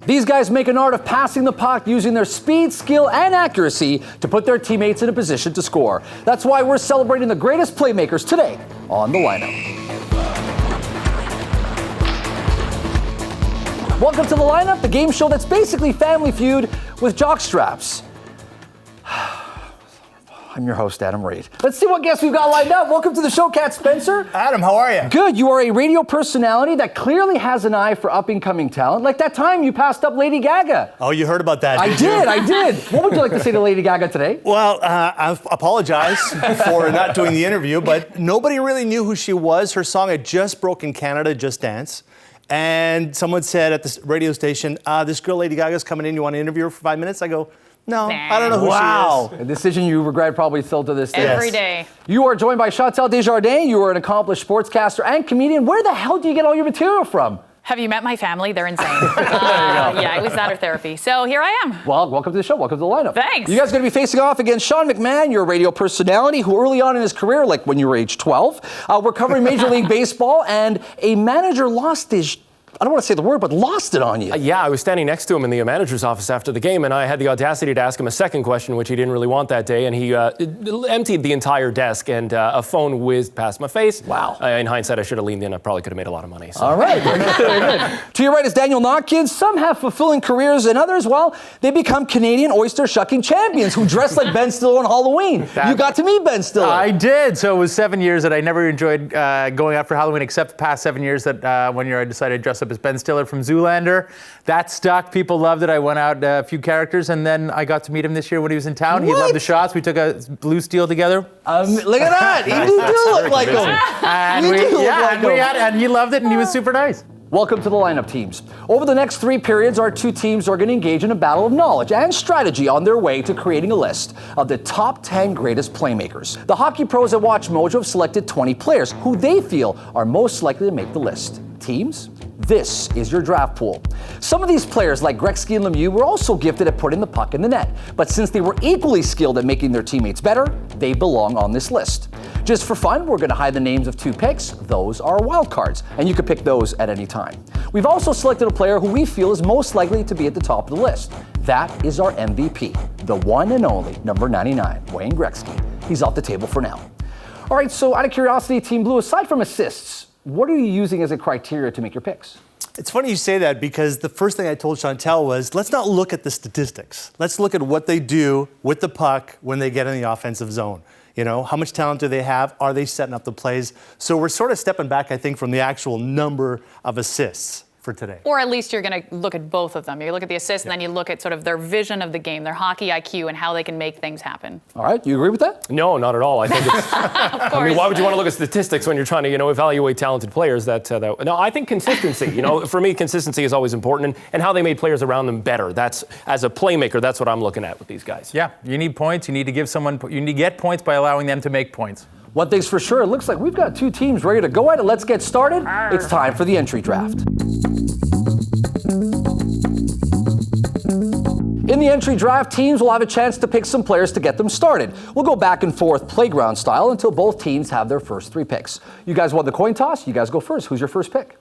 These guys make an art of passing the puck using their speed, skill, and accuracy to put their teammates in a position to score. That's why we're celebrating the greatest playmakers today on The Lineup. Welcome to The Lineup, the game show that's basically Family Feud with jockstraps. I'm your host, Adam Reid. Let's see what guests we've got lined up. Welcome to the show, Kat Spencer. Adam, how are you? Good. You are a radio personality that clearly has an eye for up-and-coming talent. Like that time you passed up Lady Gaga. Oh, you heard about that? I did. What would you like to say to Lady Gaga today? Well, I apologize for not doing the interview, but nobody really knew who she was. Her song had just broke in Canada, Just Dance. And someone said at the radio station, this girl, Lady Gaga's coming in. You want to interview her for 5 minutes? I go, no, I don't know who she is. A decision you regret probably still to this day. Every day. You are joined by Chantal Desjardins. You are an accomplished sportscaster and comedian. Where the hell do you get all your material from? Have you met my family? They're insane. Yeah, it was that or therapy. So here I am. Well, welcome to the show. Welcome to The Lineup. Thanks. You guys are going to be facing off against Shaun McMahon. You're a radio personality who early on in his career, like when you were age 12, we're covering Major League Baseball, and a manager lost his... I don't want to say the word, but lost it on you. Yeah, I was standing next to him in the manager's office after the game, and I had the audacity to ask him a second question, which he didn't really want that day, and he emptied the entire desk, and a phone whizzed past my face. Wow. In hindsight, I should have leaned in. I probably could have made a lot of money. So. All right. Very good. To your right is Daniel Notkin. Some have fulfilling careers, and others, well, they become Canadian Oyster Shucking Champions who dress like Ben Stiller on Halloween. You got to meet Ben Stiller. I did. So it was 7 years that I never enjoyed going out for Halloween, except the past 7 years that one year I decided to dress up as Ben Stiller from Zoolander. That stuck. People loved it. I went out a few characters, and then I got to meet him this year when he was in town. He loved the shots. We took a blue steel together. Look at that. You do look like him. And he loved it, and he was super nice. Welcome to The Lineup, teams. Over the next 3 periods, our 2 teams are going to engage in a battle of knowledge and strategy on their way to creating a list of the top 10 greatest playmakers. The hockey pros at WatchMojo have selected 20 players who they feel are most likely to make the list. Teams, this is your draft pool. Some of these players, like Gretzky and Lemieux, were also gifted at putting the puck in the net. But since they were equally skilled at making their teammates better, they belong on this list. Just for fun, we're going to hide the names of 2 picks. Those are wild cards, and you can pick those at any time. We've also selected a player who we feel is most likely to be at the top of the list. That is our MVP, the one and only number 99, Wayne Gretzky. He's off the table for now. All right, so out of curiosity, Team Blue, aside from assists, what are you using as a criteria to make your picks? It's funny you say that because the first thing I told Chantal was, let's not look at the statistics. Let's look at what they do with the puck when they get in the offensive zone. You know, how much talent do they have? Are they setting up the plays? So we're sort of stepping back, I think, from the actual number of assists for today. Or at least you're going to look at both of them. You look at the assists, and then you look at sort of their vision of the game, their hockey IQ, and how they can make things happen. All right, you agree with that? No, not at all. I think it's... I mean, why would you want to look at statistics when you're trying to, evaluate talented players? No, I think consistency. For me, consistency is always important, and how they made players around them better. That's, as a playmaker, that's what I'm looking at with these guys. Yeah, you need points. You need to get points by allowing them to make points. One thing's for sure, it looks like we've got 2 teams ready to go at it. Let's get started. It's time for the entry draft. In the entry draft, teams will have a chance to pick some players to get them started. We'll go back and forth playground style until both teams have their first 3 picks. You guys won the coin toss. You guys go first. Who's your first pick?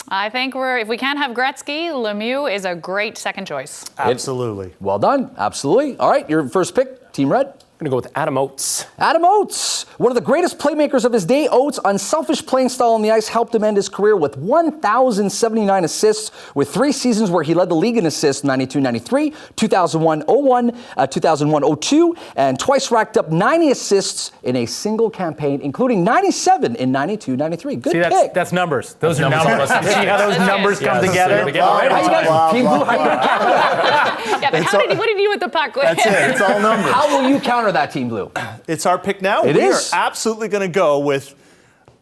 I think if we can't have Gretzky, Lemieux is a great second choice. Absolutely. Well done. Absolutely. All right, your first pick, Team Red. I'm going to go with Adam Oates. Adam Oates, one of the greatest playmakers of his day. Oates' unselfish playing style on the ice helped him end his career with 1,079 assists, with 3 seasons where he led the league in assists, 92-93, 2001-01, 2001-02, and twice racked up 90 assists in a single campaign, incling 97 in 92-93. Good pick. That's numbers. Those are numbers. See how those numbers come together? Team Blue, how you going to counter that? Yeah, but what did you do with the puck? That's it. It's all numbers. How will you counter that, Team Blue? It's our pick now. We are absolutely going to go with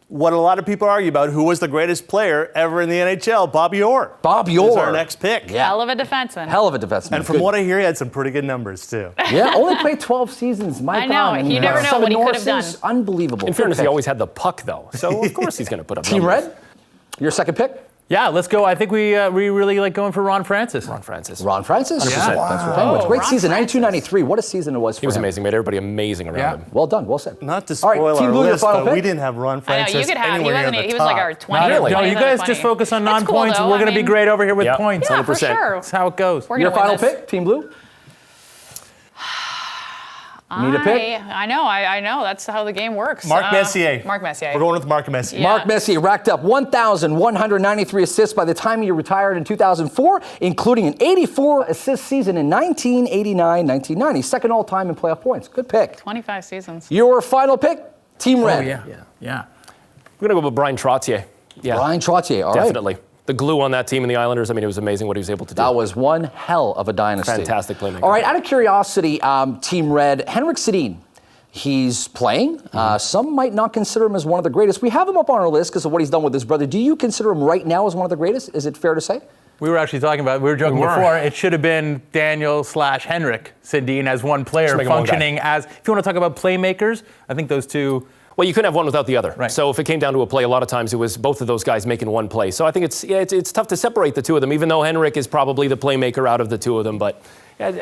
what a lot of people argue about, who was the greatest player ever in the NHL, Bobby Orr. Bobby Orr is our next pick. Yeah. Hell of a defenseman. Hell of a defenseman. And from what I hear, he had some pretty good numbers, too. Yeah, only played 12 seasons. My God. I know. You never know what he could have done. Unbelievable. In fairness, he always had the puck, though. So, of course, he's going to put up Team numbers. Red, your second pick? Yeah, let's go. I think we really like going for Ron Francis. Ron Francis. Ron Francis? Yeah. Wow. Thanks for playing with. Great Ron season, Francis. 92-93. What a season it was for He was him. amazing. Made everybody amazing around him. Well done, well said. Not to All right, spoil Team our Blue, your list, final but we pick? didn't have Ron I know, Francis you could have. He anywhere near wasn't. the He was like top. our 20. Really? No, you guys 20. just focus on That's cool, non-points. though. We're going I to be mean- great over here with Yeah. points. Yeah, for 100%. sure. That's how it goes. We're Your gonna win final this. pick, Team Blue? Need a pick? I know. That's how the game works. Mark Messier. Mark Messier. We're going with Mark Messier. Yeah. Mark Messier racked up 1,193 assists by the time he retired in 2004, including an 84 assist season in 1989-1990, second all-time in playoff points. Good pick. 25 seasons. Your final pick, Team Red. Oh, yeah. We're going to go with Brian Trottier. Yeah, Brian Trottier, all right. definitely. The glue on that team in the Islanders, I mean, it was amazing what he was able to do. That was one hell of a dynasty. Fantastic playmaker. All right, out of curiosity, Team Red, Henrik Sedin, he's playing. Some might not consider him as one of the greatest. We have him up on our list because of what he's done with his brother. Do you consider him right now as one of the greatest? Is it fair to say? We were actually talking about, we were joking before, it should have been Daniel/Henrik Sedin as one player make him one guy. functioning as, if you want to talk about playmakers, I think those two. Well, you couldn't have one without the other. Right. So if it came down to a play, a lot of times it was both of those guys making one play. So I think it's tough to separate the two of them, even though Henrik is probably the playmaker out of the two of them. But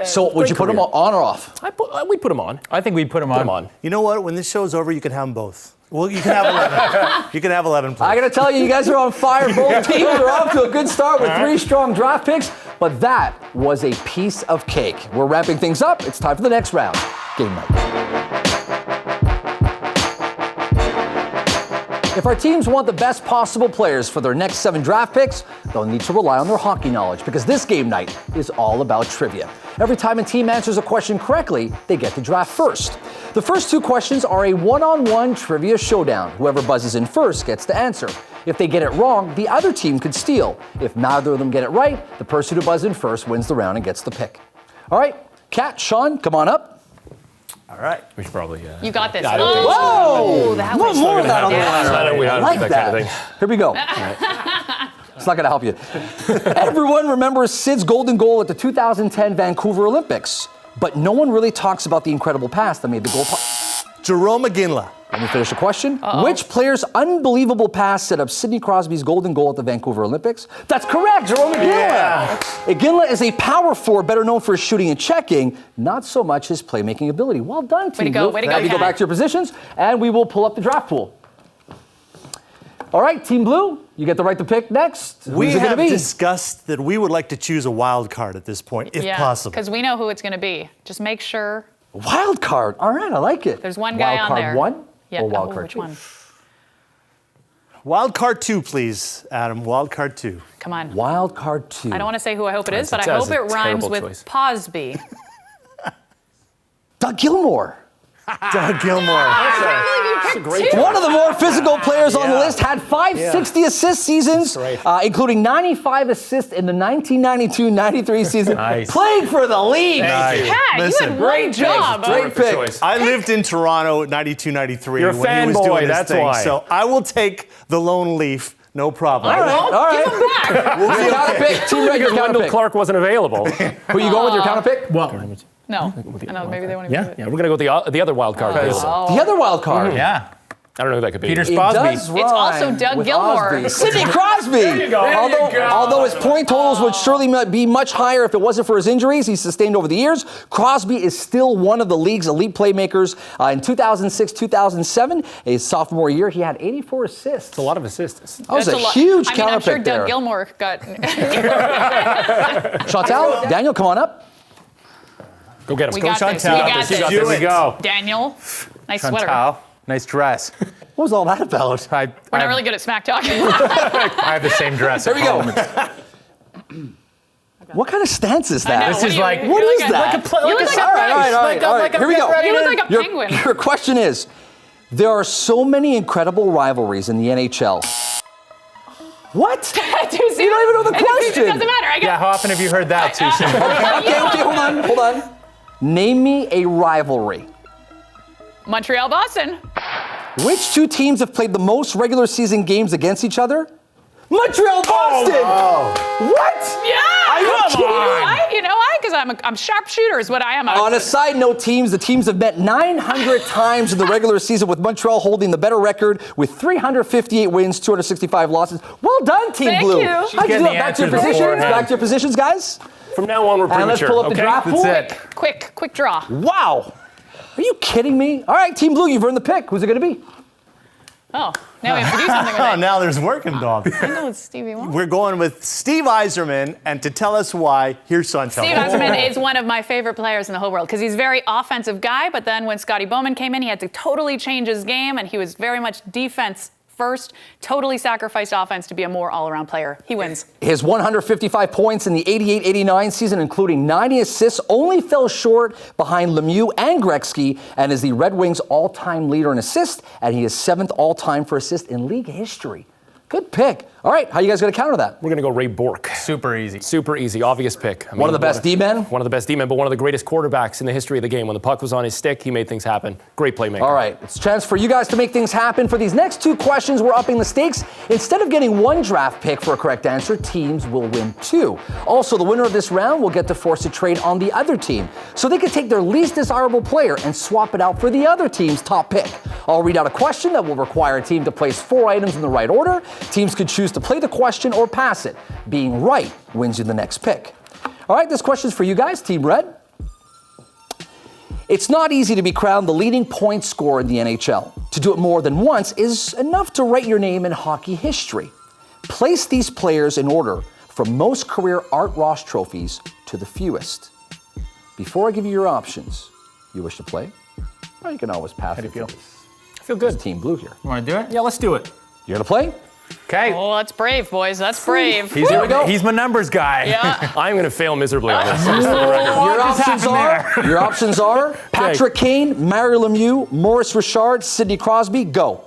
So would you put him on or off? We'd put him on. I think we'd put him Put him on. You know what? When this show's over, you can have them both. Well, you can have 11. You can have 11 players. I got to tell you guys are on fire. Both teams are off to a good start with 3 strong draft picks, but that was a piece of cake. We're wrapping things up. It's time for the next round. Game night. If our teams want the best possible players for their next 7 draft picks, they'll need to rely on their hockey knowledge because this game night is all about trivia. Every time a team answers a question correctly, they get to draft first. The first 2 questions are a one-on-one trivia showdown. Whoever buzzes in first gets to answer. If they get it wrong, the other team could steal. If neither of them get it right, the person who buzzed in first wins the round and gets the pick. All right, Kat, Shaun, come on up. All right. We should probably. You got this. I don't think Whoa! That One was more of that on the Yeah. line. I don't- we I don't like do that that. kind of thing. Here we go. It's not going to help you. Everyone remembers Sid's golden goal at the 2010 Vancouver Olympics, but no one really talks about the incredible pass that made the goal. Jerome McGinley. Let me finish the question. Which player's unbelievable pass set up Sidney Crosby's golden goal at the Vancouver Olympics? That's correct, Jerome McGinley. Yeah. McGinley is a power forward, better known for his shooting and checking, not so much his playmaking ability. Well done, Team to go, Blue. way to Now go, you go Kat. back to your positions, and we will pull up the draft pool. All right, Team Blue, you get the right to pick next. We Who's it have gonna be? discussed that we would like to choose a wild card at this point, if possible. because we know who it's going to be. Just make sure Wild card. All right, I like it. there's one guy wild on card there. 1 Yeah. or wild oh, card which 2? one? Wild card 2, please, Adam. Wild card 2. Come on. Wild card 2. I don't want to say who I hope it is, but I That's hope a it rhymes terrible with choice. Posby. Doug Gilmour. Doug Gilmour. That's a great One of the more physical players on the Yeah. list, had 560 assist seasons, including 95 assists in the 1992-93 season. Nice. Playing for the league. Kat, you Listen, had one job. Great pick. choice. I lived in Toronto 92-93 You're a when he was fanboy, doing his that's thing. why. So I will take the lone leaf, no problem. All right, all right. Give him back. Your counter pick. Team Red, your Because counter Wendell pick. Clark wasn't available. Who you going with your counter pick? Well, No. I know, maybe they won't even do it. Yeah, we're going to go with the other wild card. available. The other wild card. yeah. I don't know who that could be. Peter It Sposby. does It's also rhyme Doug with Gilmour. Osby. Sidney Crosby. Although his point totals would surely be much higher if it wasn't for his injuries he's sustained over the years, Crosby is still one of the league's elite playmakers. In 2006-2007, his sophomore year, he had 84 assists. It's a lot of assists. That was That's a lot. huge I mean, counter I'm sure pick Doug there. Gilmour got. Chantal, Daniel, come on up. Go get him. We Go got Chantal. this. We got You this. got Do this. it. Go. Daniel, nice sweater. Chantal. Nice dress. What was all that about? I We're not really good at smack talk. I have the same dress. There at we go. home. What kind of stance is I that? know, This is like- What is that? You look like All right. Like a Here we go. You look like a penguin. Your question is, there are so many incredible rivalries in the NHL. What? Too soon. You don't even know the question. It doesn't matter. I Yeah, got how often have you heard that, Susan? Okay, hold on. Name me a rivalry. Montreal, Boston. Which 2 teams have played the most regular season games against each other? Montreal, Boston! What? Yeah. Are you kidding me? Why? You know why? Because I'm sharpshooter is what I am. On a side note, the teams have met 900 times in the regular season, with Montreal holding the better record with 358 wins, 265 losses. Well done, Team Thank Blue. you. How'd you do it? Back to your positions. Back to your positions, guys. From now on, we're premature. And let's pull up the draft pool. That's it. Quick draw. Wow. Are you kidding me? All right, Team Blue, you've earned the pick. Who's it going to be? Oh, now we have to do something with Oh, it. now there's work involved. I know it's Stevie Wonder. We're going with Steve Yzerman, and to tell us why, here's Chantal. Steve Yzerman is one of my favorite players in the whole world because he's a very offensive guy, but then when Scotty Bowman came in, he had to totally change his game, and he was very much defense first, totally sacrificed offense to be a more all-around player. He wins. His 155 points in the 88-89 season, including 90 assists, only fell short behind Lemieux and Gretzky, and is the Red Wings' all-time leader in assists, and he is 7th all-time for assists in league history. Good pick. All right, how you guys going to counter that? We're going to go Ray Bork. Super easy. Super easy, obvious pick. I mean, One of the best D-men? One of the best D-men, but one of the greatest quarterbacks in the history of the game. When the puck was on his stick, he made things happen. Great playmaker. All right, it's a chance for you guys to make things happen. For these next 2 questions, we're upping the stakes. Instead of getting 1 draft pick for a correct answer, teams will win 2. Also, the winner of this round will get to force a trade on the other team, so they can take their least desirable player and swap it out for the other team's top pick. I'll read out a question that will require a team to place 4 items in the right order. Teams could choose to play the question or pass it. Being right wins you the next pick. All right, this question is for you guys, Team Red. It's not easy to be crowned the leading point scorer in the NHL. To do it more than once is enough to write your name in hockey history. Place these players in order from most career Art Ross trophies to the fewest. Before I give you your options, you wish to play? Or you can always pass. How do you feel? I feel good. Team Blue here. You want to do it? Yeah, let's do it. You're going to play? Okay. Oh, that's brave, boys. That's brave. Here we go. He's my numbers guy. Yeah. I'm going to fail miserably on this. Your options are Patrick Kane, Mario Lemieux, Maurice Richard, Sidney Crosby. Go.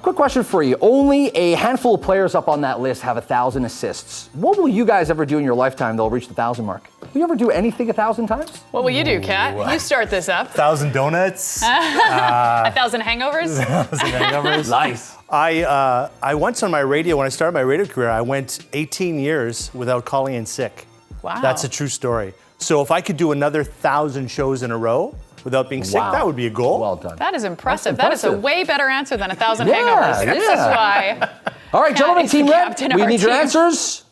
Quick question for you. Only a handful of players up on that list have 1,000 assists. What will you guys ever do in your lifetime that'll reach the 1,000 mark? Will you ever do anything 1,000 times? What will you do, Kat? You start this up. 1,000 donuts. 1,000 hangovers? 1,000 hangovers. Nice. I once on my radio, when I started my radio career, I went 18 years without calling in sick. Wow. That's a true story. So if I could do another 1,000 shows in a row without being sick, that would be a goal. Well done. That is impressive. That's That is a impressive. way better answer than 1,000 Yeah, hangovers. This is yeah. why. All right, gentlemen, is the Team Red, captain of we our need your team. answers.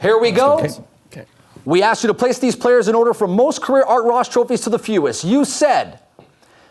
Here we go. Okay. We asked you to place these players in order from most career Art Ross trophies to the fewest. You said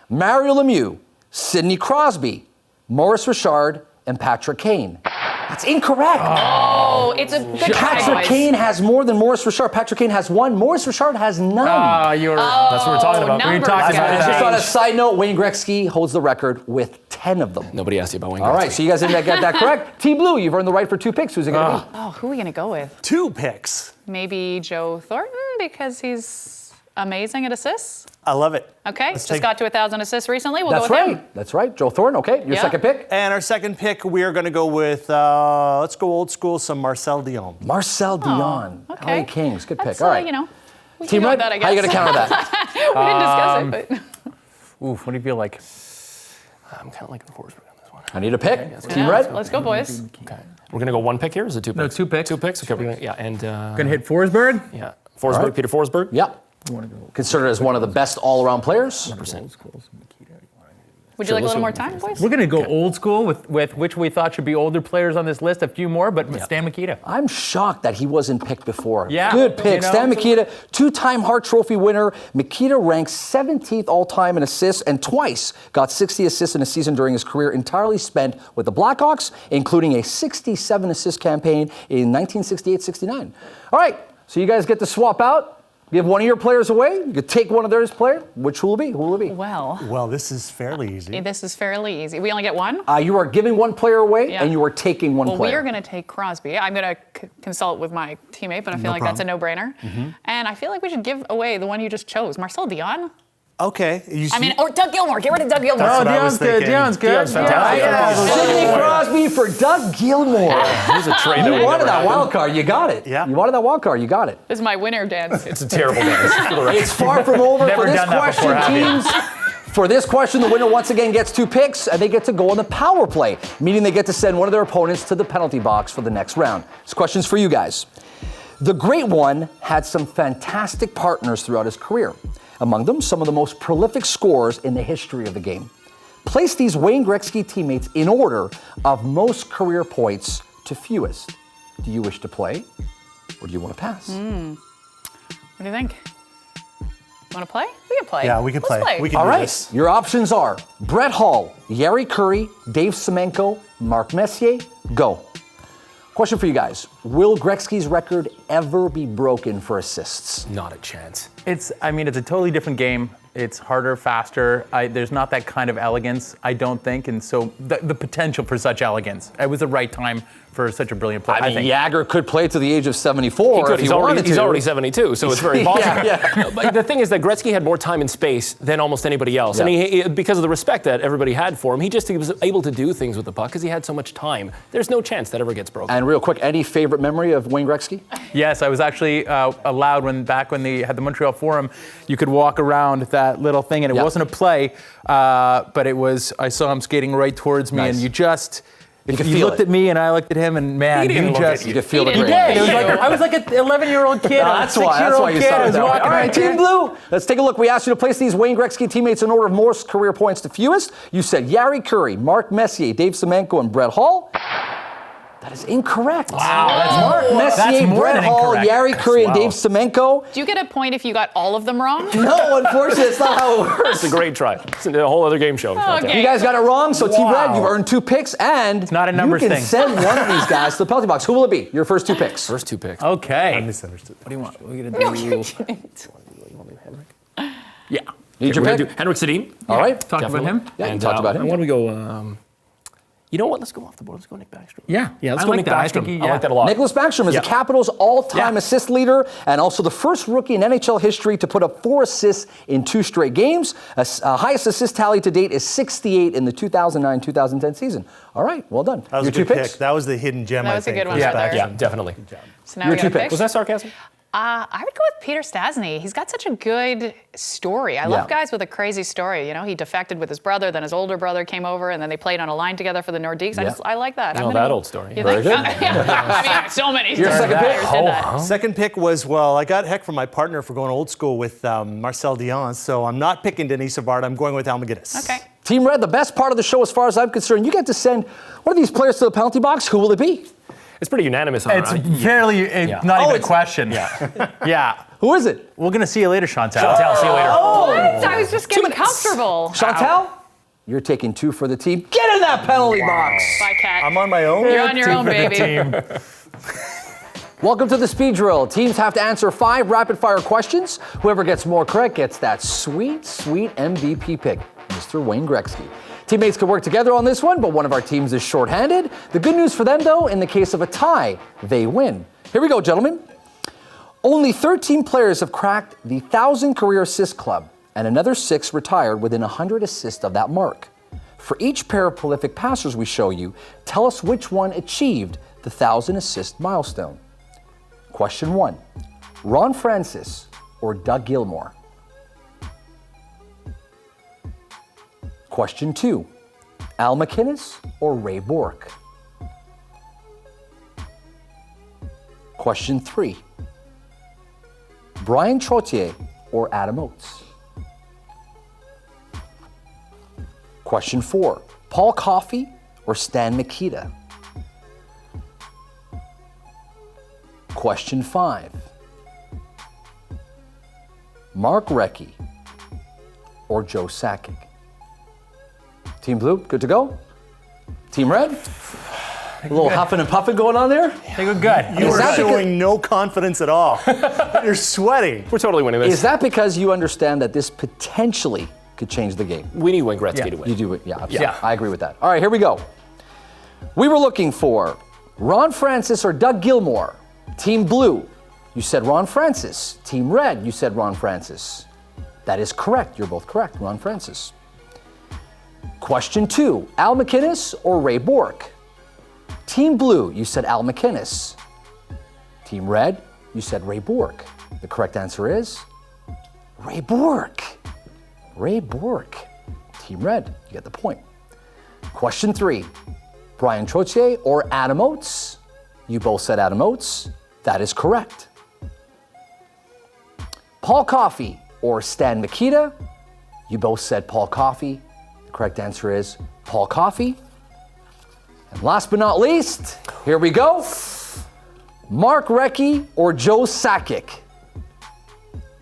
Mario Lemieux, Sidney Crosby, Maurice Richard, and Patrick Kane. That's incorrect. Oh, it's a good try, Patrick boys. Kane has more than Maurice Richard. Patrick Kane has 1. Maurice Richard has none. That's That's what we're talking about. numbers, talking about guys. Just on a side note, Wayne Gretzky holds the record with 10 of them. Nobody asked you about Wayne All right, Gretzky. so you guys didn't get that correct. Team Blue, you've earned the right for 2 picks. Who's it going to be? Oh, who are we going to go with? 2 picks. Maybe Joe Thornton because he's amazing at assists? I love it. Okay, Let's just take- got to 1,000 assists recently. We'll That's go with right. him. That's right. Joe Thornton, okay. Your Yeah. second pick? And our second pick, we are going to go with, let's go old school, some Marcel Dion. Marcel Dion. okay. LA Kings. Good That's, pick. All right. you know, we Team can go Red, with that, I guess. how are you going to counter that? We didn't discuss it, but Oof, what do you feel like? I'm kind of liking Forsberg on this one. I need a pick. Team yeah, Red? let's go, boys. Okay. We're going to go 1 pick here, or is it 2 picks? No, 2 picks. 2 picks? Okay, we're gonna, yeah, and... Gonna hit Forsberg? Yeah. Forsberg, right. Peter Forsberg. Yeah. Considered as one of the best all-around players. 100%. Would you like a little more time, boys? We're gonna go old school with which we thought should be older players on this list. A few more, but Stan Mikita. I'm shocked that he wasn't picked before. Yeah. Good pick. You know, Stan Mikita, 2-time Hart Trophy winner. Mikita ranks 17th all-time in assists and twice got 60 assists in a season during his career, entirely spent with the Blackhawks, including a 67-assist campaign in 1968-69. All right, so you guys get to swap out. Give one of your players away. You could take one of theirs player. Which will it be? Who will it be? Well, this is fairly easy. This is fairly easy. We only get one? You are giving one player away, Yeah. and you are taking one Well, player. we are going to take Crosby. I'm going to consult with my teammate, but I feel like that's a no-brainer. And I feel like we should give away the one you just chose, Marcel Dion. Okay. I mean, or Doug Gilmour. Get rid of Doug Gilmour. That's what I was thinking. Dion's good. Dion's fantastic. Sidney Crosby for Doug Gilmour. Here's a trade that You would wanted never that happen. wild card. You got it. Yeah. You wanted that wild card. You got it. This is my winner dance. It's a terrible dance. For the record. It's far from over Never for this done that question, before, have you? teams. For this question, the winner once again gets 2 picks, and they get to go on the power play, meaning they get to send one of their opponents to the penalty box for the next round. This question's for you guys. The Great One had some fantastic partners throughout his career. Among them, some of the most prolific scorers in the history of the game. Place these Wayne Gretzky teammates in order of most career points to fewest. Do you wish to play, or do you want to pass? What do you think? Want to play? We can play. Yeah, we can Let's play. We can All do right, this. your options are Brett Hull, Yari Curry, Dave Semenko, Mark Messier. Go. Question for you guys. Will Gretzky's record ever be broken for assists? Not a chance. It's a totally different game. It's harder, faster. There's not that kind of elegance, I don't think, and so the potential for such elegance. It was the right time for such a brilliant player. I mean, think. Jagger could play to the age of 74 He could. if he He's wanted to. already 72, so it's very possible. Yeah. But the thing is that Gretzky had more time and space than almost anybody else. Yeah. And he, because of the respect that everybody had for him, he was able to do things with the puck because he had so much time. There's no chance that ever gets broken. And real quick, any favorite memory of Wayne Gretzky? Yes, I was actually allowed back when they had the Montreal Forum, you could walk around that little thing, and it wasn't a play, but it was. I saw him skating right towards me, Nice. and you just. You could He feel looked it. at me and I looked at him, and man, He didn't you look at just. you. You could feel the He great. did. It was like I was like an 11-year-old kid. That's why you saw I it was that way. walking All right, right Team there. Blue, let's take a look. We asked you to place these Wayne Gretzky teammates in order of most career points to fewest. You said Yari Curry, Mark Messier, Dave Semenko, and Brett Hull. That is incorrect. Wow, that's Mark Messier, that's more Brett than Hull, incorrect. Yari Curry, and Wow. Dave Semenko. Do you get a point if you got all of them wrong? No, unfortunately, it's not how it works. It's a great try. It's a whole other game show. Okay. You guys got it wrong, so Team Red, Wow. you've earned 2 picks, and not a numbers you can thing. send one of these guys to the penalty box. Who will it be? Your first 2 picks. First 2 picks. Okay. I misunderstood. What do you want? We're gonna do. Yeah. Need your We're gonna pick? do Henrik Sedin. All right. Talk about Definitely. him. Yeah, you talked about him. And why don't we go? You know what? Let's go off the board. Let's go Nick Backstrom. Yeah. Let's I go like Nick that. I Backstrom. think I like that a lot. Nicholas Backstrom is Yeah. the Capitals' all-time Yeah. assist leader and also the first rookie in NHL history to put up 4 assists in 2 straight games. Highest assist tally to date is 68 in the 2009-2010 season. All right, well done. That was Your a 2 good picks. pick. That was the hidden gem, That I was a think. good one was right there. Backstrom. Yeah, definitely. So now Your we got 2 a pick? picks. Was that sarcasm? I would go with Peter Stastny. He's got such a good story. I love guys with a crazy story. You know, he defected with his brother, then his older brother came over, and then they played on a line together for the Nordiques. Yeah. I like that. Oh, that old story. You Very think? good. Yeah. I mean, so many Your second pick? players did that. Second pick was, well, I got heck from my partner for going old school with Marcel Dion, so I'm not picking Denis Savard. I'm going with Al McGinnis. Okay. Team Red, the best part of the show as far as I'm concerned, you get to send one of these players to the penalty box. Who will it be? It's pretty unanimous. On It's fairly not even a question. Yeah. Yeah. Who is it? We're gonna see you later, Chantal. Chantal, see you later. What? I was just getting comfortable. Chantal? You're taking 2 for the team. Get in that penalty box. Bye, Kat. I'm on my own. You're on your own, baby. Welcome to the speed drill. Teams have to answer 5 rapid-fire questions. Whoever gets more correct gets that sweet, sweet MVP pick, Mr. Wayne Gretzky. Teammates can work together on this one, but one of our teams is shorthanded. The good news for them, though, in the case of a tie, they win. Here we go, gentlemen. Only 13 players have cracked the 1,000 career assist club, and another 6 retired within 100 assists of that mark. For each pair of prolific passers we show you, tell us which one achieved the 1,000 assist milestone. Question 1, Ron Francis or Doug Gilmour? Question 2, Al McInnes or Ray Bourque? Question 3, Brian Trottier or Adam Oates? Question 4, Paul Coffey or Stan Mikita? Question 5, Mark Recchi or Joe Sakic? Team Blue, good to go? Team Red? A little huffing and puffing going on there? They go good. You Is are that showing no confidence at all. You're sweating. We're totally winning this. Is that because you understand that this potentially could change the game? We need Wayne Gretzky to win. You do it, yeah, absolutely. Yeah. I agree with that. All right, here we go. We were looking for Ron Francis or Doug Gilmour. Team Blue, you said Ron Francis. Team Red, you said Ron Francis. That is correct. You're both correct, Ron Francis. Question 2, Al McInnes or Ray Bourque? Team Blue, you said Al McInnes. Team Red, you said Ray Bourque. The correct answer is Ray Bourque. Ray Bourque. Team Red, you get the point. Question 3, Brian Trottier or Adam Oates? You both said Adam Oates. That is correct. Paul Coffey or Stan Mikita? You both said Paul Coffey. The correct answer is Paul Coffey. And last but not least, here we go. Mark Recchi or Joe Sakic?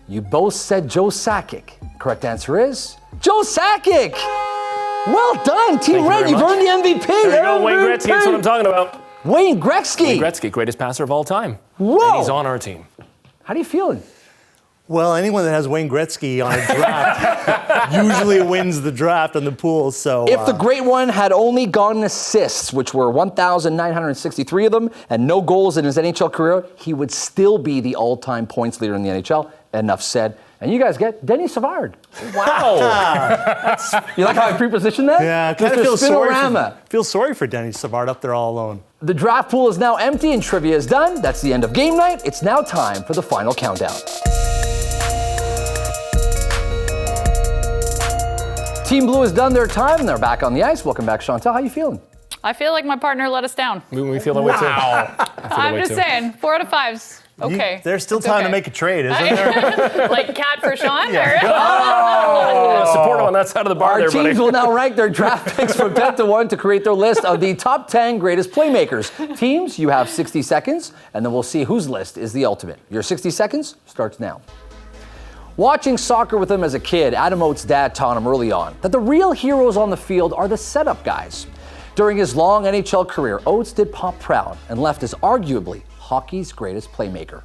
You both said Joe Sakic. Correct answer is Joe Sakic. Well done, Team Red. You've earned the MVP. There you go, Wayne Gretzky. That's what I'm talking about. Wayne Gretzky. Wayne Gretzky, greatest passer of all time. Whoa. And he's on our team. How are you feeling? Well, anyone that has Wayne Gretzky on a draft usually wins the draft on the pool. So If the Great One had only gotten assists, which were 1,963 of them, and no goals in his NHL career, he would still be the all-time points leader in the NHL. Enough said. And you guys get Denis Savard. Wow. You like how I prepositioned that? yeah, I kind of feel sorry for Denis Savard up there all alone. The draft pool is now empty and trivia is done. That's the end of game night. It's now time for the final countdown. Team Blue has done their time and they're back on the ice. Welcome back, Chantal. How you feeling? I feel like my partner let us down. We feel that way too. I'm just saying, 4 out of 5's okay. There's still It's time okay. to make a trade, isn't there? Like cat for Shaun? Support him on that side of the bar Our there, teams buddy. will now rank their draft picks from 10 to 1 to create their list of the top 10 greatest playmakers. Teams, you have 60 seconds, and then we'll see whose list is the ultimate. Your 60 seconds starts now. Watching soccer with him as a kid, Adam Oates' dad taught him early on that the real heroes on the field are the setup guys. During his long NHL career, Oates did Pop proud and left as arguably hockey's greatest playmaker.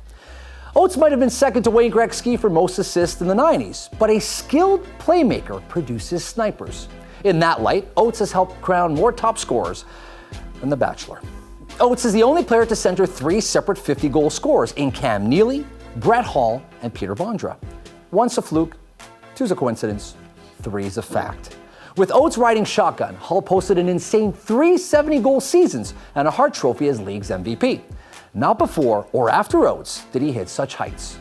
Oates might have been second to Wayne Gretzky for most assists in the 90s, but a skilled playmaker produces snipers. In that light, Oates has helped crown more top scorers than The Bachelor. Oates is the only player to center 3 separate 50-goal scorers in Cam Neely, Brett Hall, and Peter Bondra. 1's a fluke, 2's a coincidence, 3's a fact. With Oates riding shotgun, Hull posted an insane 3 70-goal seasons and a Hart Trophy as league's MVP. Not before or after Oates did he hit such heights.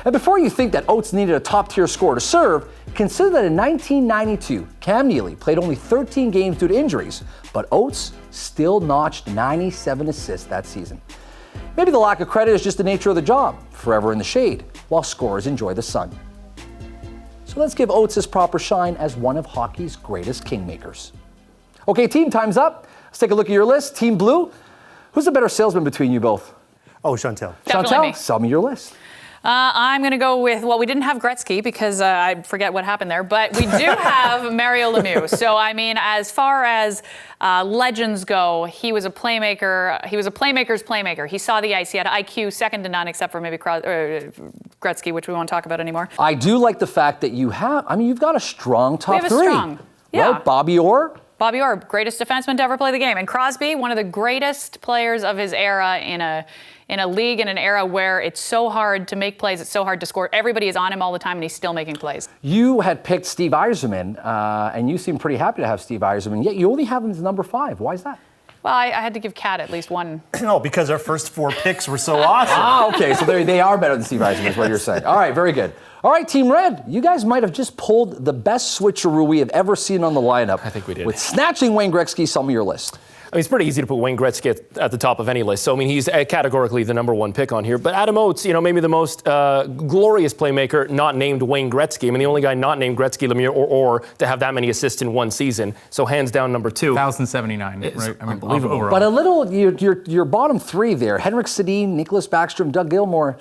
And before you think that Oates needed a top-tier scorer to serve, consider that in 1992, Cam Neely played only 13 games due to injuries, but Oates still notched 97 assists that season. Maybe the lack of credit is just the nature of the job, forever in the shade, while scorers enjoy the sun. So let's give Oates his proper shine as one of hockey's greatest kingmakers. Okay, team, time's up. Let's take a look at your list. Team Blue, who's the better salesman between you both? Oh, Chantal. Definitely Chantal, me. sell me your list. I'm going to go with, well, we didn't have Gretzky because I forget what happened there, but we do have Mario Lemieux. So, I mean, as far as legends go, he was a playmaker. He was a playmaker's playmaker. He saw the ice. He had IQ second to none, except for maybe Gretzky, which we won't talk about anymore. I do like the fact that you've got a strong top We have a 3. strong, yeah. Right? Bobby Orr. Bobby Orr, greatest defenseman to ever play the game. And Crosby, one of the greatest players of his era in a league, in an era where it's so hard to make plays, it's so hard to score. Everybody is on him all the time, and he's still making plays. You had picked Steve Yzerman, and you seem pretty happy to have Steve Yzerman, yet you only have him as number 5. Why is that? Well, I had to give Kat at least one. No, because our first 4 picks were so awesome. Okay, so they are better than Steve Yzerman is what you're saying. All right, very good. All right, Team Red, you guys might have just pulled the best switcheroo we have ever seen on the lineup. I think we did. With snatching Wayne Gretzky, some of your list. I mean, it's pretty easy to put Wayne Gretzky at the top of any list. So, I mean, he's categorically the number 1 pick on here. But Adam Oates, maybe the most glorious playmaker not named Wayne Gretzky. I mean, the only guy not named Gretzky, Lemieux, or to have that many assists in one season. So, hands down, number 2. 1,079, right? I mean, unbelievable. overall. But a little, your bottom 3 there, Henrik Sedin, Nicholas Backstrom, Doug Gilmour.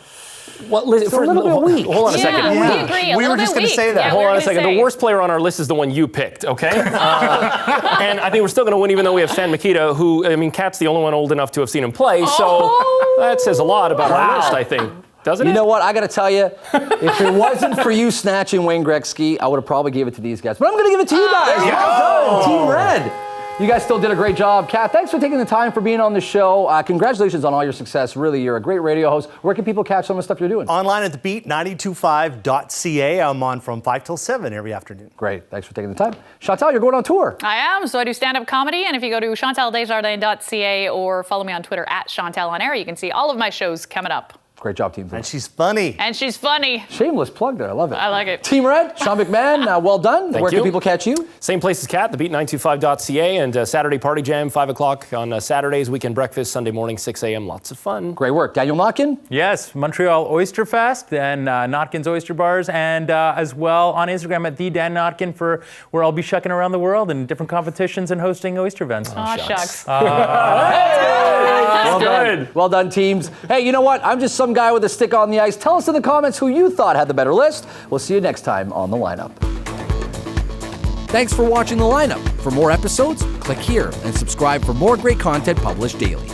Well, listen, It's a little bit weak. Hold on a second. We agree. We were just going to say that. Hold on a second. The worst player on our list is the one you picked, okay? And I think we're still going to win, even though we have Stan Mikita, who, I mean, Kat's the only one old enough to have seen him play. So that says a lot about our list, I think. Doesn't it? You know what? I got to tell you, if it wasn't for you snatching Wayne Gretzky, I would have probably gave it to these guys. But I'm going to give it to you guys. Well done, Team Red. You guys still did a great job. Kat, thanks for taking the time for being on the show. Congratulations on all your success. Really, you're a great radio host. Where can people catch some of the stuff you're doing? Online at thebeat925.ca. I'm on from 5 till 7 every afternoon. Great. Thanks for taking the time. Chantal, you're going on tour. I am. So I do stand-up comedy. And if you go to ChantalDesjardins.ca or follow me on Twitter at ChantalOnAir, you can see all of my shows coming up. Great job, Team Blue. And she's funny. And she's funny. Shameless plug there. I love it. I like it. Team Red, Shaun McMahon, well done. Thank Where you. can people catch you? Same place as Kat, thebeat925.ca, and Saturday Party Jam, 5 o'clock on Saturdays, weekend breakfast, Sunday morning, 6 a.m. Lots of fun. Great work. Daniel Notkin? Yes, Montreal Oyster Fest and Notkin's Oyster Bars, and as well on Instagram at @DanNotkin for where I'll be shucking around the world in different competitions and hosting oyster events. Aw, shucks. Well done. Well done, teams. Hey, you know what? I'm just some guy with a stick on the ice. Tell us in the comments who you thought had the better list. We'll see you next time on The Lineup. Thanks for watching The Lineup. For more episodes, click here and subscribe for more great content published daily.